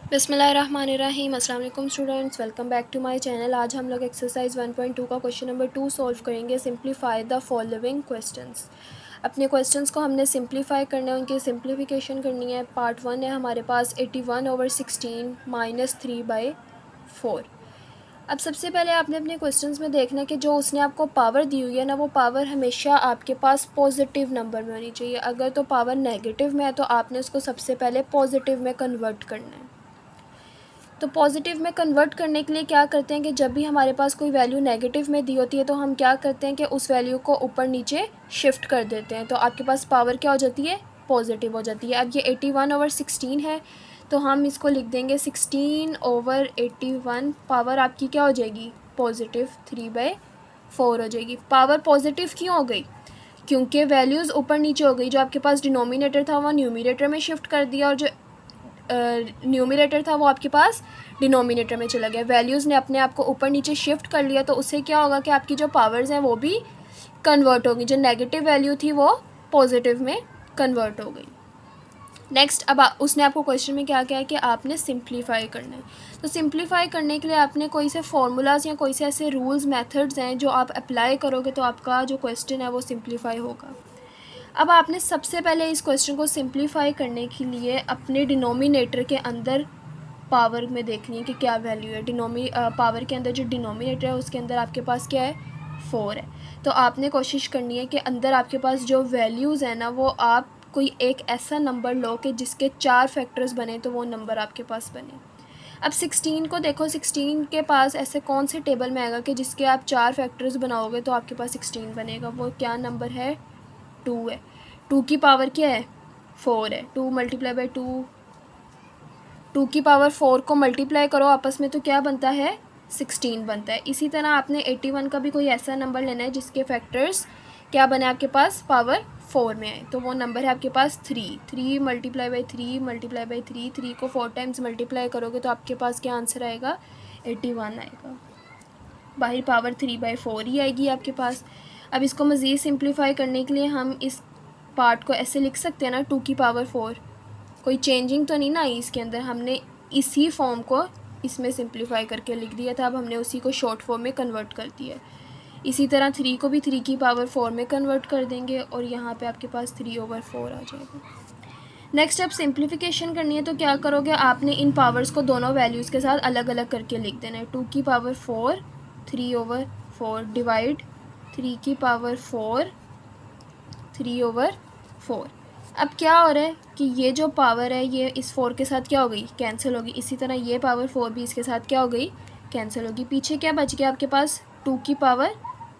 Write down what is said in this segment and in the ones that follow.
बिस्मिल्लाहिर्रहमानिर्रहीम। अस्सलाम वालेकुम students, welcome back to my channel. आज हम लोग एक्सरसाइज 1.2 का क्वेश्चन नंबर 2 सॉल्व करेंगे। Simplify the following questions. अपने क्वेश्चंस को हमने सिंप्लीफाई करना है, उनकी सिंप्लीफिकेशन करनी है। पार्ट 1 है हमारे पास 81/16 -3/4। अब सबसे पहले आपने अपने क्वेश्चंस में देखना है कि जो उसने आपको पावर दी हुई है ना, वो पावर हमेशा आपके पास पॉजिटिव नंबर में होनी चाहिए। अगर तो पावर नेगेटिव में है तो आपने उसको सबसे पहले पॉजिटिव में कन्वर्ट करना है। तो पॉजिटिव में कन्वर्ट करने के लिए क्या करते हैं कि जब भी हमारे पास कोई वैल्यू नेगेटिव में दी होती है तो हम क्या करते हैं कि उस वैल्यू को ऊपर नीचे शिफ्ट कर देते हैं, तो आपके पास पावर क्या हो जाती है, पॉजिटिव हो जाती है। अब ये 81/16 है तो हम इसको लिख देंगे 16/81। पावर आपकी क्या हो जाएगी, पॉजिटिव 3/4 हो जाएगी। पावर पॉजिटिव क्यों हो गई, क्योंकि वैल्यूज़ ऊपर नीचे हो गई। जो आपके पास डिनोमिनेटर था वो न्यूमिनेटर में शिफ्ट कर दिया और जो न्यूमिनेटर था वो आपके पास डिनोमिनेटर में चला गया। वैल्यूज़ ने अपने आप को ऊपर नीचे शिफ्ट कर लिया, तो उससे क्या होगा कि आपकी जो पावर्स हैं वो भी कन्वर्ट होगी। जो नेगेटिव वैल्यू थी वो पॉजिटिव में कन्वर्ट हो गई। नेक्स्ट, अब उसने आपको क्वेश्चन में क्या किया है कि आपने सिंप्लीफाई करना है। तो सिंप्लीफाई करने के लिए आपने कोई से फार्मूलाज या कोई से ऐसे रूल्स मेथड्स हैं जो आप अप्लाई करोगे तो आपका जो क्वेश्चन है वो सिंप्लीफाई होगा। अब आपने सबसे पहले इस क्वेश्चन को सिंप्लीफाई करने के लिए अपने डिनोमिनेटर के अंदर पावर में देखनी है कि क्या वैल्यू है। पावर के अंदर जो डिनोमिनेटर है उसके अंदर आपके पास क्या है, 4 है। तो आपने कोशिश करनी है कि अंदर आपके पास जो वैल्यूज़ है ना, वो आप कोई एक ऐसा नंबर लो कि जिसके 4 फैक्टर्स बने तो वो नंबर आपके पास बने। अब 16 को देखो, 16 के पास ऐसे कौन से टेबल में आएगा कि जिसके आप 4 फैक्टर्स बनाओगे तो आपके पास 16 बनेगा। वो क्या नंबर है, 2 है। 2 की पावर क्या है, 4 है। 2 मल्टीप्लाई बाई 2, 2 की पावर 4 को मल्टीप्लाई करो आपस में तो क्या बनता है, 16 बनता है। इसी तरह आपने 81 का भी कोई ऐसा नंबर लेना है जिसके फैक्टर्स क्या बने आपके पास, पावर 4 में आए, तो वो नंबर है आपके पास 3। 3 मल्टीप्लाई बाई 3 मल्टीप्लाई बाई 3, 3 को 4 टाइम्स मल्टीप्लाई करोगे तो आपके पास क्या आंसर आएगा, 81 आएगा। बाहर पावर 3/4 ही आएगी आपके पास। अब इसको मज़ीद सिंप्लीफाई करने के लिए हम इस पार्ट को ऐसे लिख सकते हैं ना, 2 की पावर 4। कोई चेंजिंग तो नहीं ना आई इसके अंदर, हमने इसी फॉर्म को इसमें सिंप्लीफाई करके लिख दिया था। अब हमने उसी को शॉर्ट फॉर्म में कन्वर्ट कर दिया। इसी तरह 3 को भी 3 की पावर 4 में कन्वर्ट कर देंगे और यहाँ पे आपके पास 3/4 आ जाएगा। नेक्स्ट, अब सिंप्लीफिकेशन करनी है तो क्या करोगे, आपने इन पावर्स को दोनों वैल्यूज़ के साथ अलग अलग करके लिख देना है। 2 की पावर 4 3/4 डिवाइड 3 की पावर 4 3/4। अब क्या हो रहा है कि ये जो पावर है ये इस 4 के साथ क्या हो गई, कैंसिल होगी। इसी तरह ये पावर 4 भी इसके साथ क्या हो गई, कैंसिल होगी। पीछे क्या बच गया आपके पास, 2 की पावर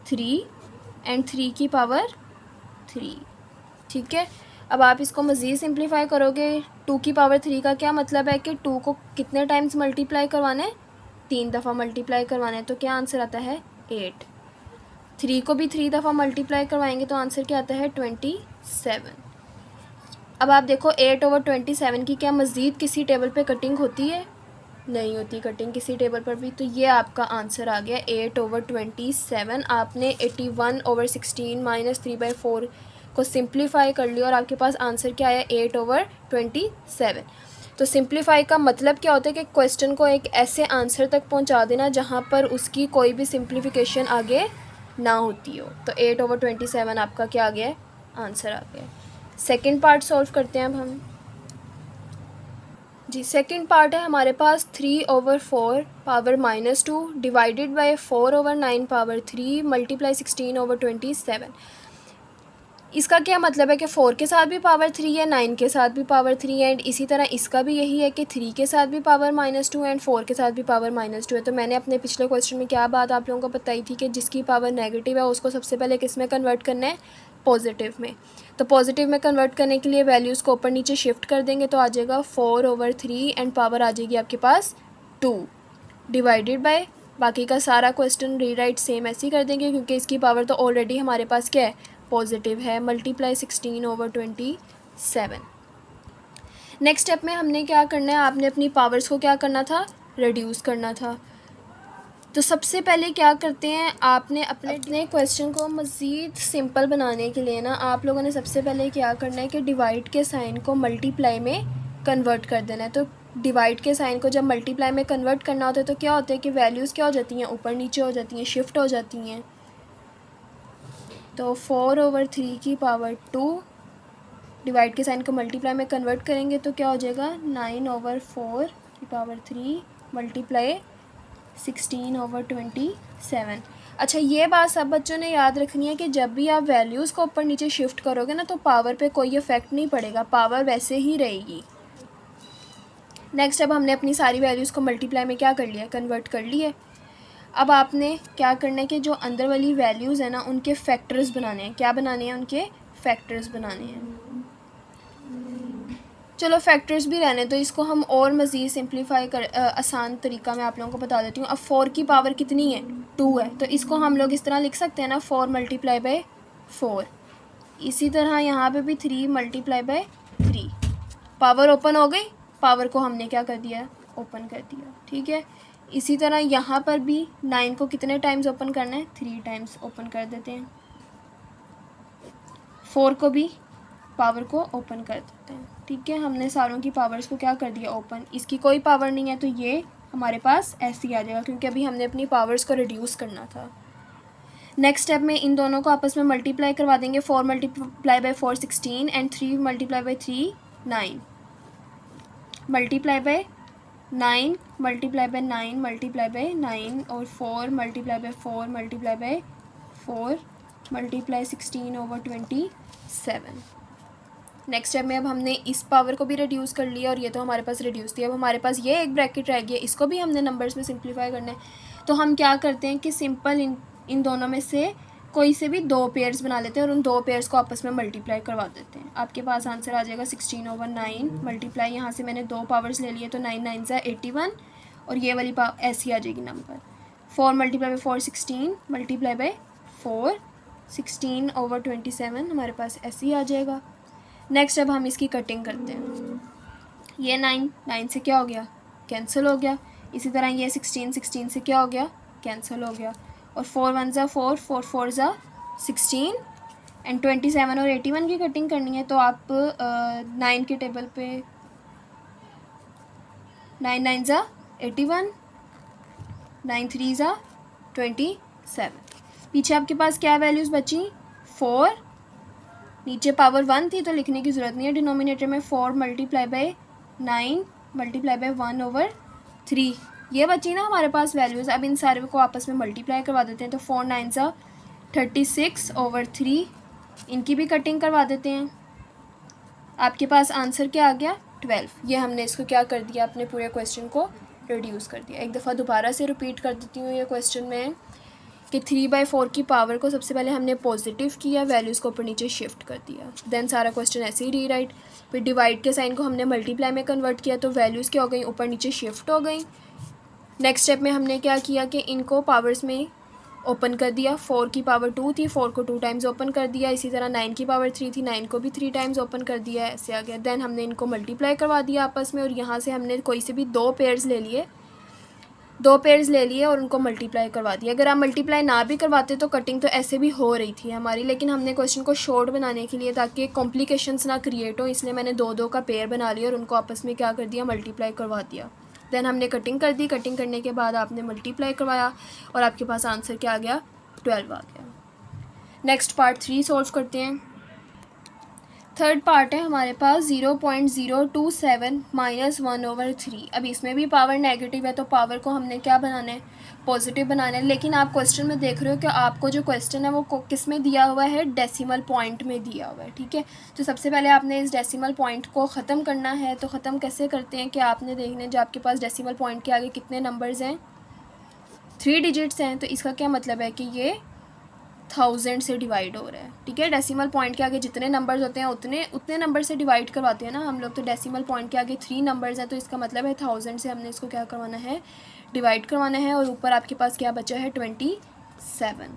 3 एंड 3 की पावर 3। ठीक है, अब आप इसको मज़ीद सिंप्लीफाई करोगे। 2 की पावर 3 का क्या मतलब है कि 2 को कितने टाइम्स मल्टीप्लाई करवाना है, 3 दफ़ा मल्टीप्लाई करवाना है, तो क्या आंसर आता है, 8। 3 को भी 3 दफ़ा मल्टीप्लाई करवाएंगे तो आंसर क्या आता है, 27। अब आप देखो 8/27 की क्या मज़ीद किसी टेबल पे कटिंग होती है, नहीं होती कटिंग किसी टेबल पर भी। तो ये आपका आंसर आ गया 8/27। आपने 81/16 -3/4 को सिंप्लीफाई कर लिया और आपके पास आंसर क्या आया, 8/27। तो सिंप्लीफाई का मतलब क्या होता है कि क्वेश्चन को एक ऐसे आंसर तक पहुंचा देना जहां पर उसकी कोई भी सिंप्लीफिकेशन आगे ना होती हो। तो 8/27 आपका क्या आ गया, आंसर आ गया। सेकेंड पार्ट सॉल्व करते हैं अब हम जी। सेकंड पार्ट है हमारे पास 3/4 power -2 divided by 4/9 power 3 multiply 16/27। इसका क्या मतलब है कि 4 के साथ भी पावर 3 है, 9 के साथ भी पावर 3 है, एंड इसी तरह इसका भी यही है कि 3 के साथ भी पावर -2 एंड 4 के साथ भी पावर -2 है। तो मैंने अपने पिछले क्वेश्चन में क्या बात आप लोगों को बताई थी कि जिसकी पावर नेगेटिव है उसको सबसे पहले किस में कन्वर्ट करना है, पॉजिटिव में। तो पॉजिटिव में कन्वर्ट करने के लिए वैल्यूज़ को ऊपर नीचे शिफ्ट कर देंगे तो आ जाएगा 4/3 एंड पावर आ जाएगी आपके पास 2 डिवाइडेड बाय, बाकी का सारा क्वेश्चन रीराइट सेम ऐसे ही कर देंगे क्योंकि इसकी पावर तो ऑलरेडी हमारे पास क्या है, पॉजिटिव है, मल्टीप्लाई 16/27। नेक्स्ट स्टेप में हमने क्या करना है, आपने अपनी पावर्स को क्या करना था, रिड्यूस करना था। तो सबसे पहले क्या करते हैं, आपने अपने क्वेश्चन को मज़ीद सिंपल बनाने के लिए ना आप लोगों ने सबसे पहले क्या करना है कि डिवाइड के साइन को मल्टीप्लाई में कन्वर्ट कर देना है। तो डिवाइड के साइन को जब मल्टीप्लाई में कन्वर्ट करना होता है तो क्या होता है कि वैल्यूज़ क्या हो जाती हैं, ऊपर नीचे हो जाती हैं, शिफ्ट हो जाती हैं। तो 4/3 की पावर 2 डिवाइड के साइन को मल्टीप्लाई में कन्वर्ट करेंगे तो क्या हो जाएगा, 9/4 की पावर 3 मल्टीप्लाई 16/27। अच्छा, ये बात सब बच्चों ने याद रखनी है कि जब भी आप वैल्यूज़ को ऊपर नीचे शिफ्ट करोगे ना तो पावर पे कोई इफ़ेक्ट नहीं पड़ेगा, पावर वैसे ही रहेगी। नेक्स्ट, अब हमने अपनी सारी वैल्यूज़ को मल्टीप्लाई में क्या कर लिया, कन्वर्ट कर लिए। अब आपने क्या करना है कि जो अंदर वाली वैल्यूज़ है ना उनके फैक्टर्स बनाने हैं। क्या बनाने हैं, उनके फैक्टर्स बनाने हैं। चलो फैक्टर्स भी रहने तो इसको हम और मज़ीद सिंप्लीफाई कर आसान तरीका मैं आप लोगों को बता देती हूँ। अब 4 की पावर कितनी है, 2 है, तो इसको हम लोग इस तरह लिख सकते हैं ना, 4 × 4। इसी तरह यहाँ पे भी 3 × 3। पावर ओपन हो गई, पावर को हमने क्या कर दिया, ओपन कर दिया, ठीक है। इसी तरह यहाँ पर भी 9 को कितने टाइम्स ओपन करना है, 3 टाइम्स ओपन कर देते हैं। 4 को भी पावर को ओपन कर देते हैं, ठीक है। हमने सारों की पावर्स को क्या कर दिया, ओपन। इसकी कोई पावर नहीं है तो ये हमारे पास ऐसे ही आ जाएगा क्योंकि अभी हमने अपनी पावर्स को रिड्यूस करना था। नेक्स्ट स्टेप में इन दोनों को आपस में मल्टीप्लाई करवा देंगे। 4 × 4 16 and 3 × 3 9 multiply by 9 multiply by 9 multiply by 9 और 4 multiply by 4 multiply by 4 multiply 16/27। Next step में अब हमने इस पावर को भी रिड्यूस कर लिया और ये तो हमारे पास रिड्यूस थी। अब हमारे पास ये एक ब्रैकेट रह गया, इसको भी हमने नंबर्स में सिंप्लीफाई करना है। तो हम क्या करते हैं कि सिंपल इन दोनों में से कोई से भी 2 पेयर्स बना लेते हैं और उन 2 पेयर्स को आपस में मल्टीप्लाई करवा देते हैं। आपके पास आंसर आ जाएगा 16/9 मल्टीप्लाई, यहाँ से मैंने 2 पावर्स ले लिए तो 9 9 ज़ा 81 और ये वाली ऐसी आ जाएगी नंबर। 4 × 4 16 मल्टीप्लाई बाय 4 16/27 हमारे पास ऐसे ही आ जाएगा। नेक्स्ट अब हम इसकी कटिंग करते हैं। ये 9 से क्या हो गया, कैंसिल हो गया। इसी तरह ये 16 से क्या हो गया, कैंसिल हो गया। और 4 1 ज़ा 4 4 4 ज़ा 16 एंड 27 और 81 की कटिंग करनी है तो आप 9 के टेबल पे 9 9 ज़ा 81 9 3 ज़ा 27। पीछे आपके पास क्या वैल्यूज़ बची, 4, नीचे पावर 1 थी तो लिखने की ज़रूरत नहीं है। डिनोमिनेटर में 4 × 9 × 1/3 ये बची ना हमारे पास वैल्यूज़। अब इन सारे को आपस में मल्टीप्लाई करवा देते हैं तो 4 9 ज़ा 36/3 इनकी भी कटिंग करवा देते हैं। आपके पास आंसर क्या आ गया, 12। ये हमने इसको क्या कर दिया, अपने पूरे क्वेश्चन को रिड्यूस कर दिया। एक दफ़ा दोबारा से रिपीट कर देती हूँ ये क्वेश्चन में कि 3/4 की पावर को सबसे पहले हमने पॉजिटिव किया, वैल्यूज़ को ऊपर नीचे शिफ्ट कर दिया, देन सारा क्वेश्चन ऐसे ही रीराइट। फिर डिवाइड के साइन को हमने मल्टीप्लाई में कन्वर्ट किया तो वैल्यूज़ क्या हो गई, ऊपर नीचे शिफ्ट हो गई। नेक्स्ट स्टेप में हमने क्या किया कि इनको पावर्स में ओपन कर दिया। 4 की पावर 2 थी, 4 को 2 टाइम्स ओपन कर दिया। इसी तरह 9 की पावर 3 थी, 9 को भी 3 टाइम्स ओपन कर दिया, ऐसे आ गया। देन हमने इनको मल्टीप्लाई करवा दिया आपस में और यहाँ से हमने कोई से भी 2 पेयर्स ले लिए, 2 पेयर्स ले लिए और उनको मल्टीप्लाई करवा दिया। अगर आप मल्टीप्लाई ना भी करवाते तो कटिंग तो ऐसे भी हो रही थी हमारी, लेकिन हमने क्वेश्चन को शॉर्ट बनाने के लिए ताकि कॉम्प्लिकेशंस ना क्रिएट हो इसलिए मैंने 2 का पेयर बना लिया और उनको आपस में क्या कर दिया, मल्टीप्लाई करवा दिया। देन हमने कटिंग कर दी, कटिंग करने के बाद आपने मल्टीप्लाई करवाया और आपके पास आंसर क्या आ गया, 12 आ गया। नेक्स्ट पार्ट 3 सॉल्व करते हैं। थर्ड पार्ट है हमारे पास 0.027 - 1/3। अब इसमें भी पावर नेगेटिव है तो पावर को हमने क्या बनाना है, पॉजिटिव बनाना है। लेकिन आप क्वेश्चन में देख रहे हो कि आपको जो क्वेश्चन है वो किस में दिया हुआ है, डेसिमल पॉइंट में दिया हुआ है, ठीक है। तो सबसे पहले आपने इस डेसिमल पॉइंट को ख़त्म करना है। तो ख़त्म कैसे करते हैं कि आपने देखने जो आपके पास डेसिमल पॉइंट के आगे कितने नंबर्स हैं, 3 डिजिट्स हैं, तो इसका क्या मतलब है कि ये 1000 से डिवाइड हो रहा है, ठीक है। डेसिमल पॉइंट के आगे जितने नंबर्स होते हैं उतने नंबर से डिवाइड करवाते हैं ना हम लोग। तो डेसिमल पॉइंट के आगे 3 नंबर्स हैं तो इसका मतलब है 1000 से हमने इसको क्या करवाना है, डिवाइड करवाना है। और ऊपर आपके पास क्या बचा है, 27।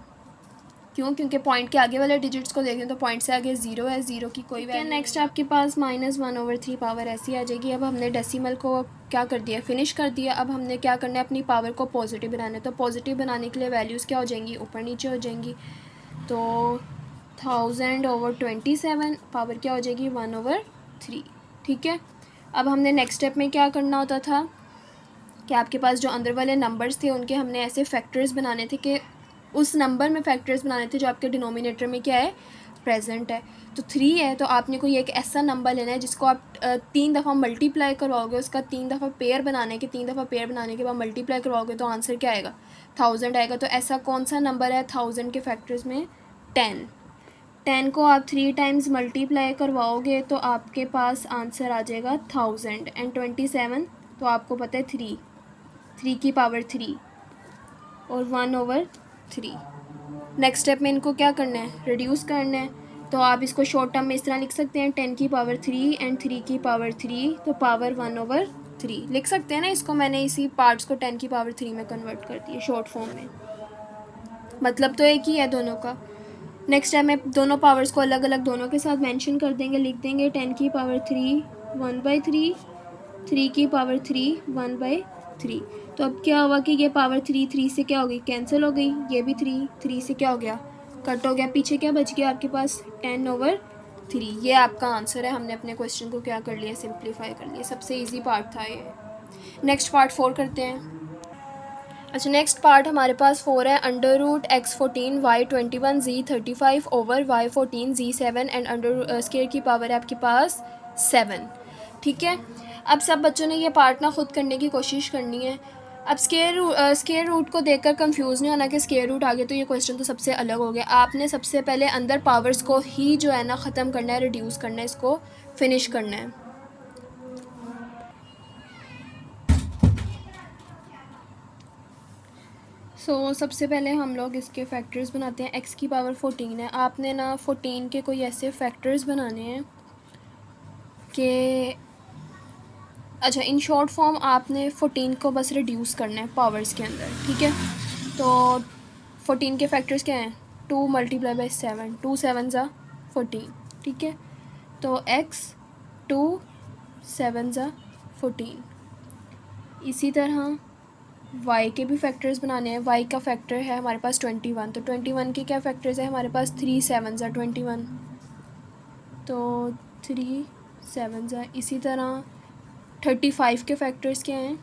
क्यों, क्योंकि पॉइंट के आगे वाले डिजिट्स को देखें तो पॉइंट से आगे 0 है, 0 की कोई वैल्यू। नेक्स्ट आपके पास -1/3 पावर ऐसी आ जाएगी। अब हमने डेसिमल को क्या कर दिया, फिनिश कर दिया। अब हमने क्या करना है, अपनी पावर को पॉजिटिव बनाना है। तो पॉजिटिव बनाने के लिए वैल्यूज़ क्या हो जाएंगी, ऊपर नीचे हो जाएंगी। तो 1000/27 पावर क्या हो जाएगी, 1/3, ठीक है। अब हमने नेक्स्ट स्टेप में क्या करना होता था कि आपके पास जो अंदर वाले नंबर्स थे उनके हमने ऐसे फैक्टर्स बनाने थे कि उस नंबर में फैक्टर्स बनाने थे जो आपके डिनोमिनेटर में क्या है, प्रेजेंट है। तो 3 है तो आपने कोई एक ऐसा नंबर लेना है जिसको आप 3 दफ़ा मल्टीप्लाई करवाओगे, उसका 3 दफ़ा पेयर बनाने के 3 दफ़ा पेयर बनाने के बाद मल्टीप्लाई करवाओगे तो आंसर क्या आएगा, 1000 आएगा। तो ऐसा कौन सा नंबर है 1000 के फैक्टर्स में, 10 को आप 3 टाइम्स मल्टीप्लाई करवाओगे तो आपके पास आंसर आ जाएगा 1000 एंड 27 तो आपको पता है 3 की पावर 3 और 1/3। नेक्स्ट स्टेप में इनको क्या करना है, रिड्यूस करना है। तो आप इसको शॉर्ट टर्म में इस तरह लिख सकते हैं 10 की पावर 3 एंड 3 की पावर 3 तो पावर 1/3 लिख सकते हैं ना इसको। मैंने इसी पार्ट्स को 10 की पावर 3 में कन्वर्ट कर दिया शॉर्ट फॉर्म में, मतलब तो एक ही है दोनों का। नेक्स्ट टाइम में दोनों पावर्स को अलग अलग दोनों के साथ मेंशन कर देंगे, लिख देंगे 10 की पावर 3 1/3, 3 की पावर 3 1/3। तो अब क्या हुआ कि ये पावर 3 से क्या हो गई, कैंसिल हो गई, ये भी 3 से क्या हो गया, कट हो गया। पीछे क्या बच गया आपके पास 10/3। ये आपका आंसर है। हमने अपने क्वेश्चन को क्या कर लिया, सिंप्लीफाई कर लिया। सबसे ईजी पार्ट था ये। नेक्स्ट पार्ट 4 करते हैं। अच्छा, नेक्स्ट पार्ट हमारे पास 4 है। √x14 y21 z35 over y14 z7 and under square की पावर है आपके पास 7। ठीक है, अब सब बच्चों ने ये पार्ट ना खुद करने की कोशिश करनी है। अब स्क्वायर रूट को देखकर कंफ्यूज नहीं होना कि स्क्वायर रूट आ गया तो ये क्वेश्चन तो सबसे अलग हो गया। आपने सबसे पहले अंदर पावर्स को ही जो है ना ख़त्म करना है, रिड्यूस करना है, इसको फिनिश करना है। सबसे पहले हम लोग इसके फैक्टर्स बनाते हैं। x की पावर 14 है, आपने ना 14 के कोई ऐसे फैक्टर्स बनाने हैं कि अच्छा इन शॉर्ट फॉर्म आपने 14 को बस रिड्यूस करना है पावर्स के अंदर। ठीक है, तो 14 के फैक्टर्स क्या हैं, 2 × 7, 2 7 ज़ा 14। ठीक है, तो x 2 7 ज़ा 14। इसी तरह y के भी फैक्टर्स बनाने हैं। y का फैक्टर है हमारे पास 21, तो 21 के क्या फैक्टर्स है हमारे पास, 3 7 ज़ा 21, तो 3 7 ज़ा। इसी तरह 35 के फैक्टर्स क्या हैं,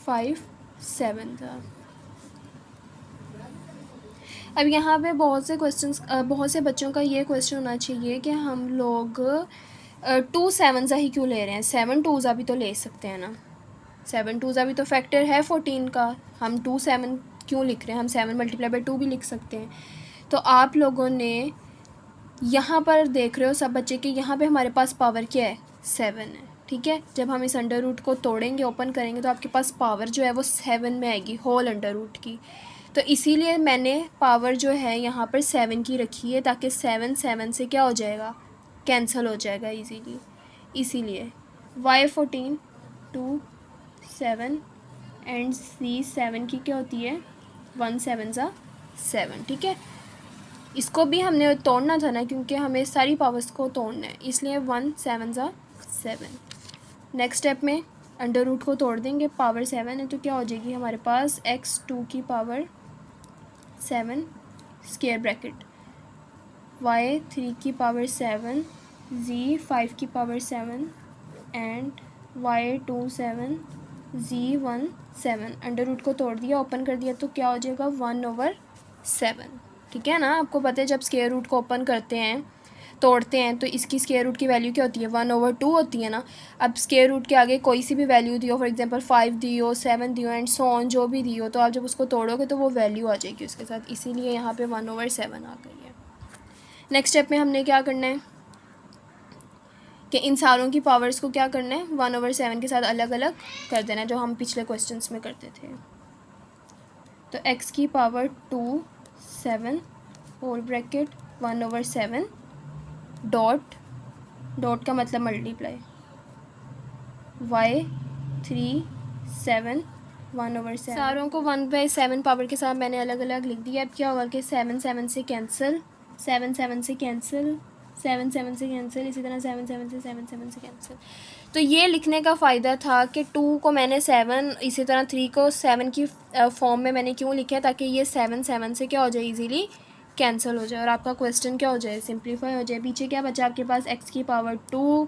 5 7 ज़ा। अब यहाँ पे बहुत से बच्चों का ये क्वेश्चन होना चाहिए कि हम लोग 2 7 ज़ा ही क्यों ले रहे हैं, 7 2 ज़ा भी तो ले सकते हैं ना। 7 2 ज़ा भी तो फैक्टर है 14 का, हम 2 7 क्यों लिख रहे हैं, हम 7 × 2 भी लिख सकते हैं। तो आप लोगों ने यहाँ पर देख रहे हो सब बच्चे कि यहाँ पे हमारे पास पावर क्या है, 7 है। ठीक है, जब हम इस अंडर रूट को तोड़ेंगे, ओपन करेंगे तो आपके पास पावर जो है वो 7 में आएगी, होल अंडर रूट की। तो इसीलिए मैंने पावर जो है यहाँ पर 7 की रखी है ताकि 7 7 से क्या हो जाएगा, कैंसिल हो जाएगा इजीली। इसीलिए y14 2 7 एंड c7 की क्या होती है 1 7 ज़ा 7। ठीक है, इसको भी हमने तोड़ना था ना क्योंकि हमें सारी पावर्स को तोड़ना है, इसलिए 1 7 ज़ा 7। नेक्स्ट स्टेप में अंडर रूट को तोड़ देंगे, पावर 7 है तो क्या हो जाएगी हमारे पास x 2 की पावर 7 स्क्वायर ब्रैकेट, y 3 की पावर 7, z 5 की power 7 and y 2 7, z 1 7। Under root को तोड़ दिया, ओपन कर दिया तो क्या हो जाएगा 1/7। ठीक है ना, आपको पता है जब स्क्वायर रूट को ओपन करते हैं तोड़ते हैं तो इसकी स्क्वायर रूट की वैल्यू क्या होती है 1/2 होती है ना। अब स्क्वायर रूट के आगे कोई सी भी वैल्यू दियो, फॉर एग्जांपल 5 दियो 7 दियो एंड सो ऑन जो भी दियो, तो आप जब उसको तोड़ोगे तो वो वैल्यू आ जाएगी उसके साथ, इसीलिए यहाँ पे 1/7 आ गई है। नेक्स्ट स्टेप में हमने क्या करना है कि इन सारों की पावर्स को क्या करना है 1/7 के साथ अलग अलग कर देना है, जो हम पिछले क्वेश्चंस में करते थे। तो x की पावर 2 7 होल ब्रैकेट 1/7 डॉट का मतलब मल्टीप्लाई, y 3 7 1/7। सारों को 1/7 पावर के साथ मैंने अलग अलग लिख दिया। अब क्या होगा कि 7 7 से कैंसिल, 7 7 से कैंसिल, 7 7 से कैंसिल, इसी तरह 7 7 से 7 7 से कैंसिल। तो ये लिखने का फ़ायदा था कि 2 को मैंने 7, इसी तरह 3 को 7 की फॉर्म में मैंने क्यों लिखा है ताकि ये 7 7 से क्या हो जाए इजीली कैंसिल हो जाए और आपका क्वेश्चन क्या हो जाए सिंप्लीफाई हो जाए। पीछे क्या बचा आपके पास x की पावर 2,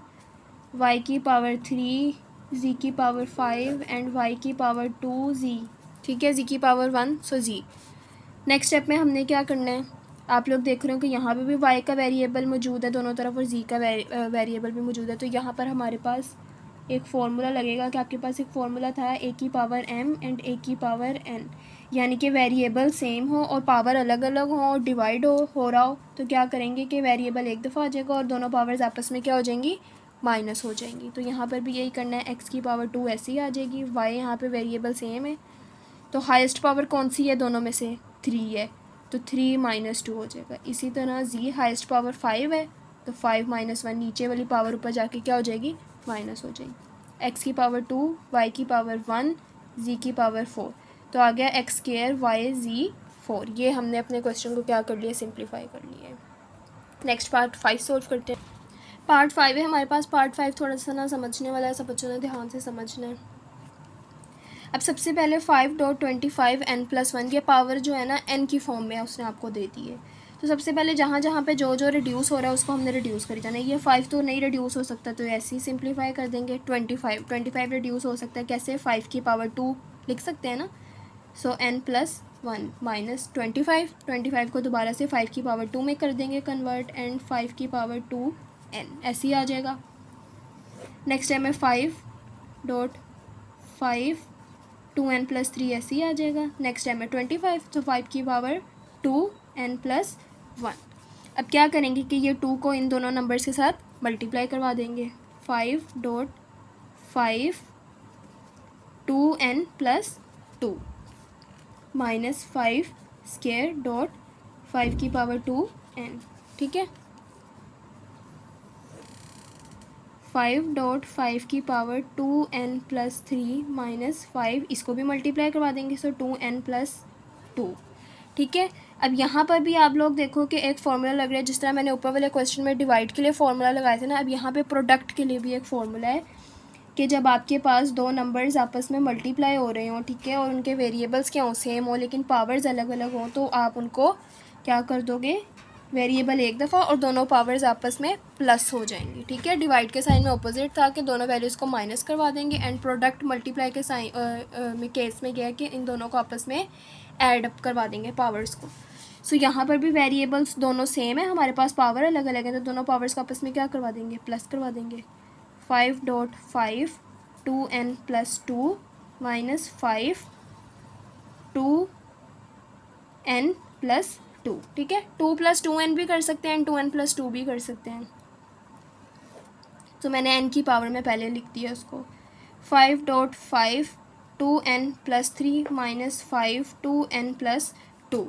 y की पावर 3 z की पावर 5 एंड y की पावर 2z, ठीक है, z की पावर 1, सो z। नेक्स्ट स्टेप में हमने क्या करना है, आप लोग देख रहे हो कि यहाँ पे भी y का वेरिएबल मौजूद है दोनों तरफ और z का वेरिएबल भी मौजूद है। तो यहाँ पर हमारे पास एक फार्मूला लगेगा कि आपके पास एक फार्मूला था a की पावर m एंड a की पावर n, यानी कि वेरिएबल सेम हो और पावर अलग अलग हो और डिवाइड हो रहा हो, तो क्या करेंगे कि वेरिएबल एक दफ़ा आ जाएगा और दोनों पावर्स आपस में क्या हो जाएंगी, माइनस हो जाएंगी। तो यहाँ पर भी यही करना है, x की पावर 2 ऐसे ही आ जाएगी, y यहाँ पे वेरिएबल सेम है, तो हाईएस्ट पावर कौन सी है दोनों में से, 3 है, तो 3 - 2 हो जाएगा। इसी तरह z हाईएस्ट पावर 5 है, तो 5 - 1, नीचे वाली पावर ऊपर जाके क्या हो जाएगी, माइनस हो जाएगी। x की पावर 2, y की पावर 1, z की पावर 4, तो आ गया x² y z 4। ये हमने अपने क्वेश्चन को क्या कर लिया, सिंप्लीफाई कर लिया है। नेक्स्ट पार्ट 5 सोल्व करते हैं। पार्ट 5 है हमारे पास। पार्ट 5 थोड़ा सा ना समझने वाला है, सब बच्चों ने ध्यान से समझना है। अब सबसे पहले 5.25 n+1, ये पावर जो है ना n की फॉर्म में उसने आपको दे दी है। तो सबसे पहले जहाँ जहाँ पे जो रिड्यूस हो रहा है उसको हमने रिड्यूस कर जाना है। ये 5 तो नहीं रिड्यूस हो सकता, तो ऐसे ही सिंप्लीफाई कर देंगे। 25 रिड्यूस हो सकता है कैसे, 5 की पावर 2 लिख सकते हैं ना। सो n+1 माइनस 25 को दोबारा से 5 की पावर 2 में कर देंगे कन्वर्ट, एंड 5 की पावर 2n ऐसे ही आ जाएगा। नेक्स्ट टाइम है 5.5 2n+3 ऐसे ही आ जाएगा। नेक्स्ट टाइम है 25, तो 5 की पावर 2n+1। अब क्या करेंगे कि ये 2 को इन दोनों नंबर्स के साथ मल्टीप्लाई करवा देंगे। 5.5 2n+2 माइनस 5² की पावर 2n, ठीक है। 5.5 की पावर 2n+3 माइनस 5, इसको भी मल्टीप्लाई करवा देंगे, सो 2n+2, ठीक है। अब यहाँ पर भी आप लोग देखो कि एक फार्मूला लग रहा है, जिस तरह मैंने ऊपर वाले क्वेश्चन में डिवाइड के लिए फार्मूला लगाए थे ना, अब यहाँ पे प्रोडक्ट के लिए भी एक फार्मूला है कि जब आपके पास दो नंबर्स आपस में मल्टीप्लाई हो रहे हों, ठीक है, और उनके वेरिएबल्स क्या हों, सेम हो, लेकिन पावर्स अलग अलग हों, तो आप उनको क्या कर दोगे, वेरिएबल एक दफ़ा और दोनों पावर्स आपस में प्लस हो जाएंगी, ठीक है। डिवाइड के साइन में अपोजिट था कि दोनों वैल्यूज़ को माइनस करवा देंगे, एंड प्रोडक्ट मल्टीप्लाई के साइन में केस में गया कि इन दोनों को आपस में ऐड अप करवा देंगे पावर्स को। सो यहाँ पर भी वेरिएबल्स दोनों सेम है, हमारे पास पावर अलग अलग है, तो दोनों पावर्स को आपस में क्या करवा देंगे, प्लस करवा देंगे। 5.5 2n+2 माइनस 5 2n+2, ठीक है। 2 + 2n भी कर सकते हैं, 2n+2 भी कर सकते हैं, तो मैंने n की पावर में पहले लिख दिया उसको। 5.5 2n+3 माइनस 5 2n+2।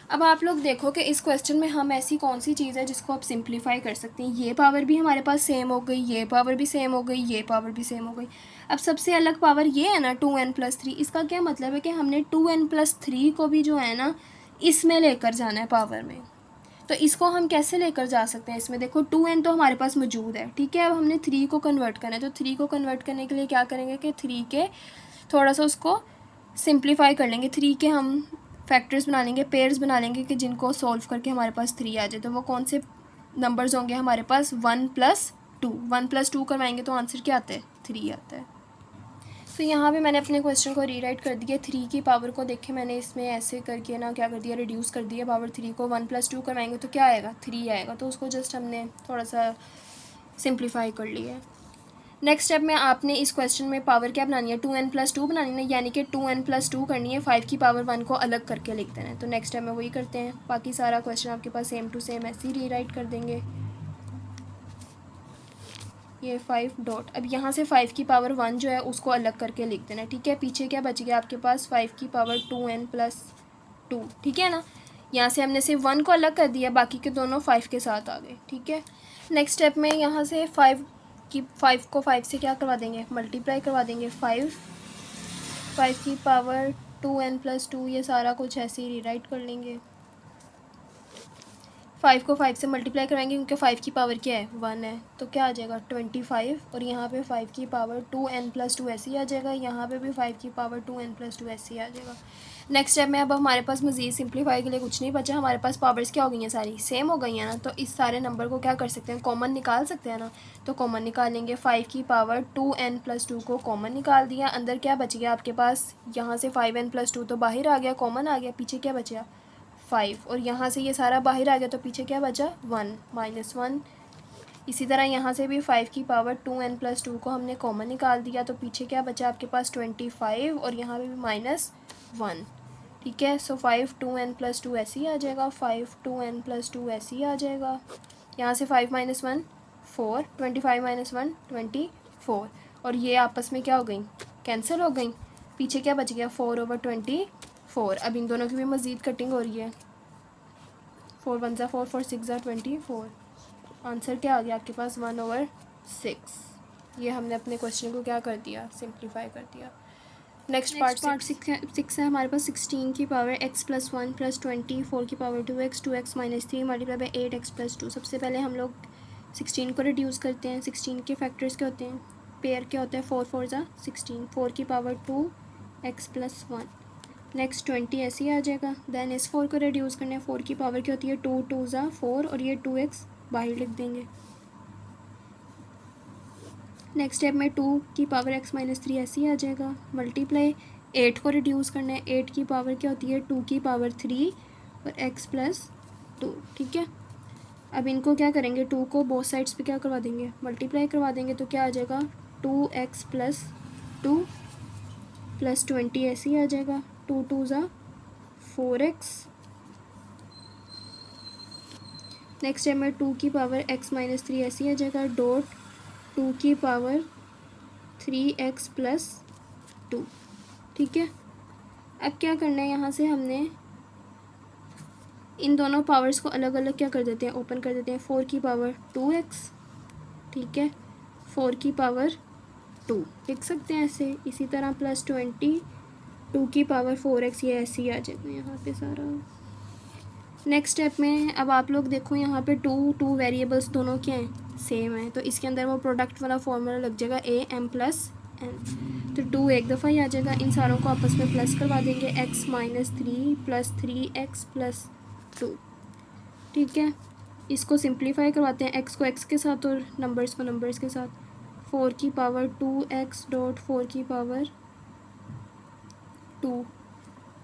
अब आप लोग देखो कि इस क्वेश्चन में हम ऐसी कौन सी चीज़ है जिसको आप सिंप्लीफाई कर सकते हैं। ये पावर भी हमारे पास सेम हो गई, ये पावर भी सेम हो गई, ये पावर भी सेम हो गई। अब सबसे अलग पावर ये है ना 2n+3, इसका क्या मतलब है कि हमने 2n+3 को भी जो है ना इसमें लेकर जाना है पावर में। तो इसको हम कैसे लेकर जा सकते हैं, इसमें देखो 2n तो हमारे पास मौजूद है, ठीक है। अब हमने 3 को कन्वर्ट करना है, तो 3 को कन्वर्ट करने के लिए क्या करेंगे कि 3 के थोड़ा सा उसको सिंप्लीफाई कर लेंगे। 3 के हम फैक्टर्स बना लेंगे, पेयर्स बना लेंगे कि जिनको सॉल्व करके हमारे पास 3 आ जाए। तो वो कौन से नंबर्स होंगे हमारे पास, 1+2। 1+2 करवाएंगे तो आंसर क्या आता है, 3 आता है। तो यहाँ पे मैंने अपने क्वेश्चन को रीराइट कर दिया। 3 की पावर को देखे मैंने इसमें ऐसे करके ना क्या कर दिया, रिड्यूस कर दिया पावर 3 को। 1+2 करवाएंगे तो क्या आएगा, 3 आएगा, तो उसको जस्ट हमने थोड़ा सा सिंप्लीफाई कर लिया है। नेक्स्ट स्टेप में आपने इस क्वेश्चन में पावर क्या बनानी है, 2n+2 बनानी है, यानी कि 2n+2 करनी है, 5 की पावर 1 को अलग करके लिख देना है। तो नेक्स्ट टाइम में वही करते हैं, बाकी सारा क्वेश्चन आपके पास सेम टू सेम ऐसे ही रीराइट कर देंगे। ये 5 डॉट, अब यहाँ से 5 की पावर 1 जो है उसको अलग करके लिख देना है, ठीक है। पीछे क्या बच गया आपके पास, 5 की पावर 2n+2, ठीक है ना। यहाँ से हमने सिर्फ 1 को अलग कर दिया, बाकी के दोनों 5 के साथ आ गए, ठीक है। नेक्स्ट स्टेप में यहाँ से 5 को 5 से क्या करवा देंगे, मल्टीप्लाई करवा देंगे। 5 की पावर 2n+2, ये सारा कुछ ऐसे ही रीराइट कर लेंगे। 5 को 5 से मल्टीप्लाई कराएंगे क्योंकि 5 की पावर क्या है 1 है, तो क्या आ जाएगा 25, और यहाँ पे 5 की पावर 2n+2 ऐसे ही आ जाएगा, यहाँ पे भी 5 की पावर 2n+2 ऐसे ही आ जाएगा। नेक्स्ट स्टेप में अब हमारे पास मज़ीद सिंप्लीफाई के लिए कुछ नहीं बचा, हमारे पास पावर्स क्या हो गई हैं, सारी सेम हो गई हैं ना, तो इस सारे नंबर को क्या कर सकते हैं, कॉमन निकाल सकते हैं ना, तो कॉमन निकालेंगे। 5 की पावर 2n+2 को कॉमन निकाल दिया, अंदर क्या बच गया आपके पास, यहाँ से 5n+2 तो बाहर आ गया, कॉमन आ गया, पीछे क्या बचा 5, और यहाँ से ये सारा बाहर आ गया तो पीछे क्या बचा 1 -1। इसी तरह यहाँ से भी 5 की पावर 2n+2 को हमने कॉमन निकाल दिया, तो पीछे क्या बचा आपके पास 25, और यहाँ पे भी -1। ठीक है, सो 5 2n+2 ऐसे ही आ जाएगा, 5 2n+2 ऐसे ही आ जाएगा। यहाँ से 5 - 1 4, 25 - 1 24, और ये आपस में क्या हो गई, कैंसिल हो गई। पीछे क्या बच गया 4/24। अब इन दोनों की भी मज़ीद कटिंग हो रही है, 4 1 ज़ा 4, 4 6 ज़ा 24। आंसर क्या आ गया आपके पास 1/6। ये हमने अपने क्वेश्चन को क्या कर दिया, सिंप्लीफाई कर दिया। नेक्स्ट पार्ट 6 है हमारे पास। 16 की पावर x + 1 + 20, 4 की power 2x, 2x - 3 multiply by 8x + 2। सबसे पहले हम लोग 16 को रिड्यूस करते हैं। 16 के फैक्टर्स क्या होते हैं, पेयर क्या होता है, 4 4 ज़ा 16, 4 की पावर 2 x + 1। नेक्स्ट 20 ऐसे ही आ जाएगा। देन इस 4 को रिड्यूस करने, 4 की पावर क्या होती है 2 2 ज़ा 4, और ये 2x बाहर लिख देंगे। नेक्स्ट स्टेप में 2 की पावर x - 3 ऐसे ही आ जाएगा। मल्टीप्लाई 8 को रिड्यूस करना है, 8 की पावर क्या होती है 2 की पावर 3 और x + 2। ठीक है, अब इनको क्या करेंगे, 2 को बोथ साइड्स पे क्या करवा देंगे, मल्टीप्लाई करवा देंगे, तो क्या आ जाएगा 2x + 2 + 20 ऐसे ही आ जाएगा। 2 2 ज़ा 4x। नेक्स्ट स्टेप में 2 की पावर x - 3 ऐसे ही आ जाएगा, डॉट 2 की पावर 3x + 2। ठीक है, अब क्या करना है, यहाँ से हमने इन दोनों पावर्स को अलग अलग क्या कर देते हैं, ओपन कर देते हैं। 4 की पावर 2x, ठीक है, 4 की पावर 2 लिख सकते हैं ऐसे। इसी तरह +20, 2 की पावर 4x, ये ऐसे ही आ जाएगा यहाँ पे सारा। नेक्स्ट स्टेप में अब आप लोग देखो, यहाँ पे 2 वेरिएबल्स दोनों क्या हैं, सेम है, तो इसके अंदर वो प्रोडक्ट वाला फॉर्मूला लग जाएगा am + n। तो 2 एक दफ़ा ही आ जाएगा, इन सारों को आपस में प्लस करवा देंगे, x - 3 + 3x + 2। ठीक है, इसको सिंप्लीफाई करवाते हैं, x को x के साथ और नंबर्स को नंबर्स के साथ। 4 की पावर 2x डॉट 4 की पावर 2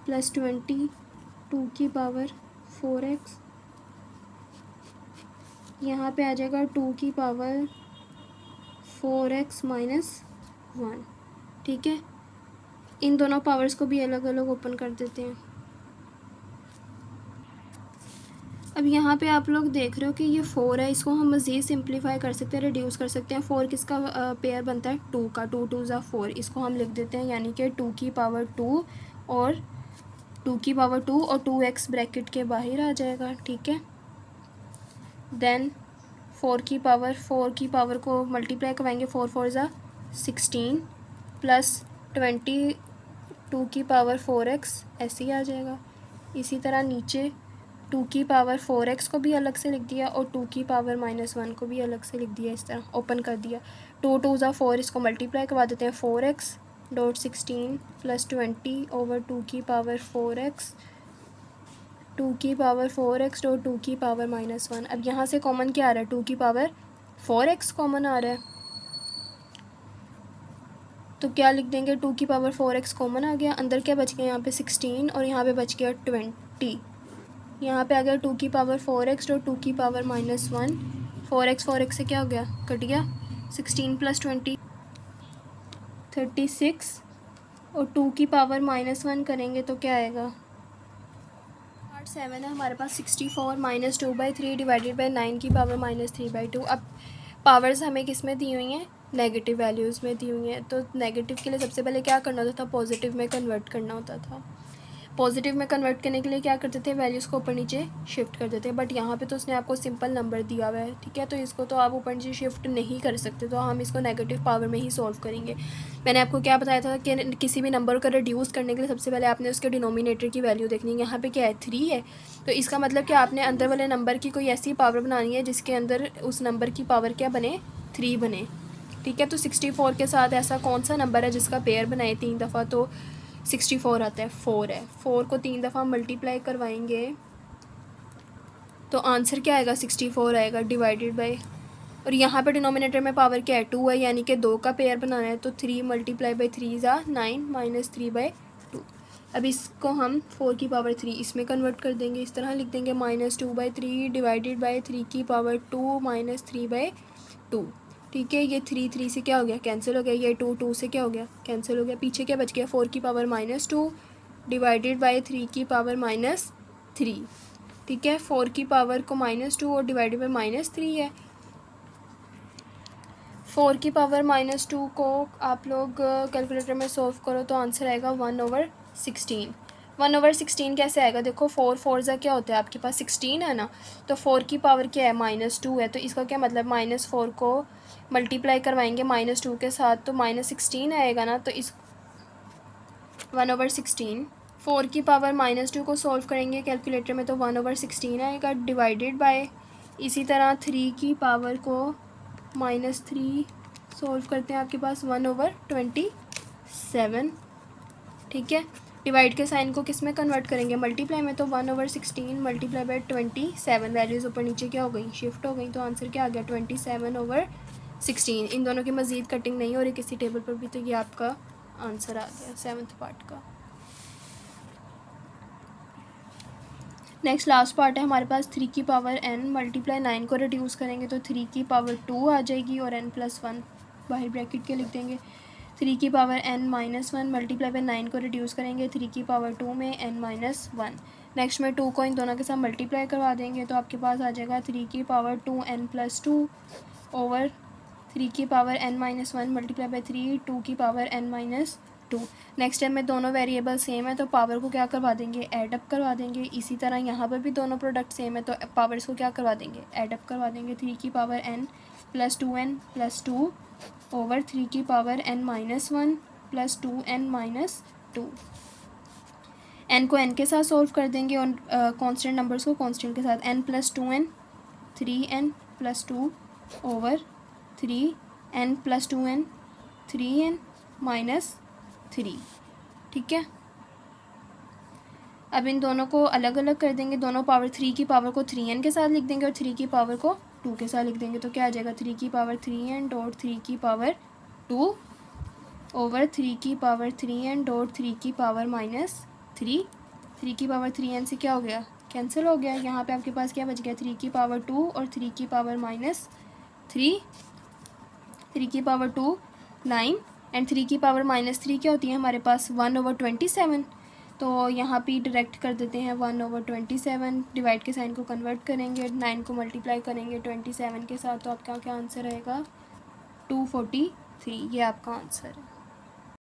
+ 20, 2 की पावर 4x, यहाँ पे आ जाएगा 2 की पावर 4x - 1। ठीक है, इन दोनों पावर्स को भी अलग अलग ओपन कर देते हैं। अब यहाँ पे आप लोग देख रहे हो कि ये 4 है, इसको हम मज़ीद सिंप्लीफाई कर सकते हैं, रिड्यूस कर सकते हैं। 4 किसका पेयर बनता है 2 का, 2 2 ज़ा 4, इसको हम लिख देते हैं, यानी कि 2 की पावर 2 और 2 की पावर 2 और 2x ब्रैकेट के बाहर आ जाएगा। ठीक है, देन 4 की पावर को मल्टीप्लाई करवाएंगे, 4 4 ज़ा 16 + 20, 2 की पावर 4x ऐसे ही आ जाएगा। इसी तरह नीचे 2 की पावर 4x को भी अलग से लिख दिया और 2 की पावर -1 को भी अलग से लिख दिया, इस तरह ओपन कर दिया। 2 2 ज़ा 4, इसको मल्टीप्लाई करवा देते हैं, 4x डॉट 16 + 20 ओवर 2 की पावर 4x, 2 की पावर 4x डॉट 2 की पावर -1। अब यहाँ से कॉमन क्या आ रहा है, 2 की पावर 4x कॉमन आ रहा है, तो क्या लिख देंगे, 2 की पावर 4x कॉमन आ गया, अंदर क्या बच गया, यहाँ पे 16 और यहाँ पे बच गया 20। यहाँ पे आ गया 2 की पावर 4x और 2 की पावर -1। 4x से क्या हो गया, कट गया, 16 + 20 36, और 2 की पावर -1 करेंगे तो क्या आएगा। पार्ट 7 है हमारे पास। 64 - 2/3 डिवाइडेड बाई 9 की पावर -3/2। अब पावर्स हमें किस में दी हुई हैं, नेगेटिव वैल्यूज़ में दी हुई हैं, तो नेगेटिव के लिए सबसे पहले क्या करना होता था, पॉजिटिव में कन्वर्ट करना होता था। पॉजिटिव में कन्वर्ट करने के लिए क्या करते थे, वैल्यूज़ को ऊपर नीचे शिफ्ट कर देते हैं, बट यहाँ पे तो उसने आपको सिंपल नंबर दिया हुआ है, ठीक है, तो इसको तो आप ऊपर नीचे शिफ्ट नहीं कर सकते, तो हम इसको नेगेटिव पावर में ही सॉल्व करेंगे। मैंने आपको क्या बताया था कि किसी भी नंबर को रिड्यूस करने के लिए सबसे पहले आपने उसके डिनोमिनेटर की वैल्यू देखनी है। यहाँ पर क्या है, 3 है, तो इसका मतलब कि आपने अंदर वाले नंबर की कोई ऐसी पावर बनानी है जिसके अंदर उस नंबर की पावर क्या बने, 3 बने, ठीक है। तो 64 के साथ ऐसा कौन सा नंबर है जिसका पेयर बनाए 3 दफ़ा, तो 64 आता है, 4 है, 4 को 3 दफ़ा मल्टीप्लाई करवाएंगे तो आंसर क्या आएगा, 64 आएगा, डिवाइडेड बाय, और यहाँ पे डिनोमिनेटर में पावर क्या है, 2 है, यानी कि 2 का पेयर बनाना है, तो 3 मल्टीप्लाई बाई 3 ज़ा 9 माइनस 3/2। अब इसको हम 4 की पावर 3 इसमें कन्वर्ट कर देंगे, इस तरह लिख देंगे -2/3 डिवाइडेड बाई 3 की पावर 2 माइनस 3/2, ठीक है। ये 3 से क्या हो गया, कैंसिल हो गया, ये 2 से क्या हो गया, कैंसिल हो गया, पीछे क्या बच गया, 4 की पावर -2 डिवाइडेड बाई 3 की पावर -3, ठीक है। 4 की पावर को -2 और डिवाइडेड बाई -3 है, 4 की पावर -2 को आप लोग कैलकुलेटर में सॉल्व करो तो आंसर आएगा 1/16। 1/16 कैसे आएगा, देखो 4 ज़ा क्या होता है, आपके पास 16 है ना, तो 4 की पावर क्या है, -2 है, तो इसका क्या मतलब, -4 को मल्टीप्लाई करवाएंगे -2 के साथ तो -16 आएगा ना, तो इस 1/16, 4 की पावर -2 को सॉल्व करेंगे कैलकुलेटर में तो 1/16 आएगा, डिवाइडेड बाय, इसी तरह 3 की पावर को -3 सॉल्व करते हैं, आपके पास 1/27, ठीक है। डिवाइड के साइन को किस में कन्वर्ट करेंगे, मल्टीप्लाई में, तो 1/16 मल्टीप्लाई बाय 27, वैल्यूज़ ऊपर नीचे क्या हो गई, शिफ्ट हो गई, तो आंसर क्या आ गया, 27/16। इन दोनों की मज़ीद कटिंग नहीं हो रही किसी टेबल पर भी, तो ये आपका आंसर आ गया 7th पार्ट का। नेक्स्ट लास्ट पार्ट है हमारे पास, 3 की पावर n मल्टीप्लाई 9 को रिड्यूस करेंगे तो 3 की पावर 2 आ जाएगी और n+1 बाहर ब्रैकेट के लिख देंगे। 3 की पावर n-1 मल्टीप्लाई बाय 9 को रिड्यूस करेंगे 3 की पावर 2 में n-1। नेक्स्ट में 2 को इन दोनों के साथ मल्टीप्लाई करवा देंगे तो आपके पास आ जाएगा 3 की पावर 2n+2 ओवर 3 की पावर n-1 मल्टीप्लाई बाय 3 2 की पावर n-2। नेक्स्ट टाइम में दोनों वेरिएबल सेम है तो पावर को क्या करवा देंगे, एडअप करवा देंगे। इसी तरह यहाँ पर भी दोनों प्रोडक्ट सेम है तो पावर्स को क्या करवा देंगे, एडअप करवा देंगे। 3 की पावर n+2n+2 ओवर 3 की power n-1 plus 2n-2। n को n के साथ सॉल्व कर देंगे और कांस्टेंट नंबर्स को कांस्टेंट के साथ, n+2n 3n+2 over 3n+2n 3n-3, ठीक है। अब इन दोनों को अलग अलग कर देंगे, दोनों पावर 3 की पावर को 3n के साथ लिख देंगे और 3 की पावर को 2 के साथ लिख देंगे तो क्या आ जाएगा, 3 की पावर 3n डॉट 3 की पावर 2 ओवर 3 की पावर 3n डॉट 3 की पावर -3। 3 की पावर 3n से क्या हो गया, कैंसिल हो गया। यहाँ पे आपके पास क्या बच गया, 3 की पावर 2 और 3 की पावर -3, 3 की पावर 2 9 एंड 3 की पावर -3 क्या होती है हमारे पास 1/27। तो यहाँ पे डायरेक्ट कर देते हैं 1/27, डिवाइड के साइन को कन्वर्ट करेंगे, 9 को मल्टीप्लाई करेंगे 27 के साथ तो आपका क्या आंसर आएगा 243, ये आपका आंसर है।